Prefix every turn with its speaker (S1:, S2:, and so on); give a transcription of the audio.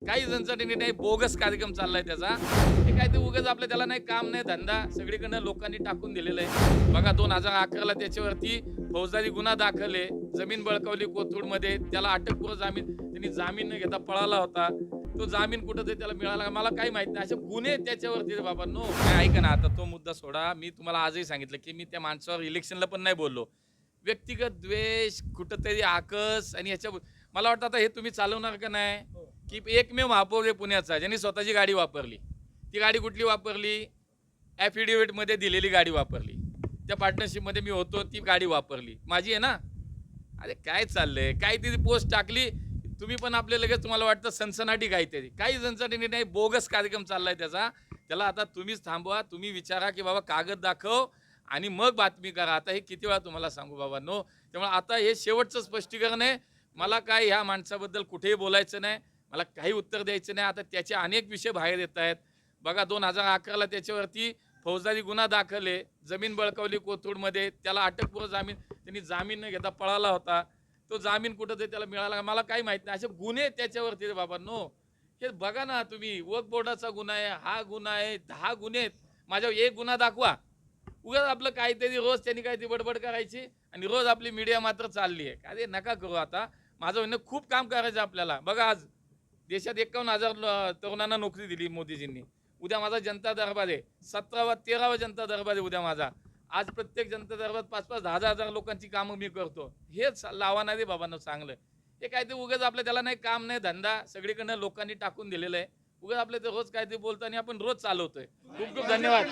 S1: काही जणांसाठी नाही, बोगस कार्यक्रम चाललाय त्याचा. हे काय ते उगाच आपलं त्याला नाही काम नाही धंदा सगळीकडनं लोकांनी टाकून दिलेलं आहे. बघा 2011ला त्याच्यावरती फौजदारी गुन्हा दाखल आहे. जमीन बळकावली कोथरूडमध्ये. त्याला अटकपूर्व जामीन त्यांनी जामीन न घेता पळाला होता. तो जामीन कुठं ते त्याला मिळाला मला काही माहित नाही. असे गुन्हे त्याच्यावरती बाबांनो. ऐका ना आता तो मुद्दा सोडा. मी तुम्हाला आजही सांगितलं, की मी त्या माणसावर इलेक्शनला पण नाही बोललो. व्यक्तिगत द्वेष, कुठेतरी आकस आणि ह्याच्या मला वाटतं आता हे तुम्ही चालवणार का नाही? की एकमेव महापौर आहे पुण्याचा ज्यांनी स्वतःची गाडी वापरली. ती गाडी कुठली वापरली? ॲफिडेव्हिटमध्ये दिलेली गाडी वापरली. त्या पार्टनरशिपमध्ये मी होतो ती गाडी वापरली. माझी आहे ना? अरे काय चाललंय? काहीतरी पोस्ट टाकली. तुम्ही पण आपले लगेच तुम्हाला वाटतं सनसनाटी काहीतरी. काही सनसनाटी नाही, बोगस कार्यक्रम चाललाय त्याचा. त्याला आता तुम्हीच थांबवा. तुम्ही विचारा, की बाबा कागद दाखव आणि मग बातमी करा. आता हे किती वेळा तुम्हाला सांगू बाबांनो. त्यामुळे आता हे शेवटचं स्पष्टीकरण आहे. मला काय ह्या माणसाबद्दल कुठेही बोलायचं नाही. मला काही उत्तर द्यायचं नाही. आता त्याचे अनेक विषय बाहेर येत आहेत. बघा 2011ला त्याच्यावरती फौजदारी गुन्हा दाखल आहे. जमीन बळकावली कोथरूडमध्ये. त्याला अटकपूर्व जामीन त्यांनी जामीन न घेता पळाला होता. तो जामीन कुठं ते त्याला मिळाला मला काही माहित नाही. असे गुन्हे त्याच्यावरती रे बाबांनो. हे बघा ना तुम्ही वक्फ बोर्डाचा गुन्हा आहे, हा गुन्हा आहे, 10 गुन्हे आहेत. माझ्यावर एक गुन्हा दाखवा. उगाच आपलं काहीतरी रोज त्यांनी काहीतरी बडबड करायची आणि रोज आपली मीडिया मात्र चालली आहे. अरे नका करू आता. माझं म्हणणं खूप काम करायचं आपल्याला. बघा आज देशात 51,000 तरुणांना नोकरी दिली मोदीजींनी. उद्या माझा जनता दरबार आहे. 17वा 13वा जनता दरबार आहे उद्या माझा. आज प्रत्येक जनता दरबारात 5-5, 10,000 लोकांची कामं मी करतो. हेच लावा ना रे बाबांनो चांगलं. हे काय ते उगाच आपलं त्याला नाही काम नाही धंदा सगळीकडनं लोकांनी टाकून दिलेलं आहे. उगाच आपलं ते रोज काहीतरी बोलतो आणि आपण रोज चालवतोय. खूप खूप धन्यवाद.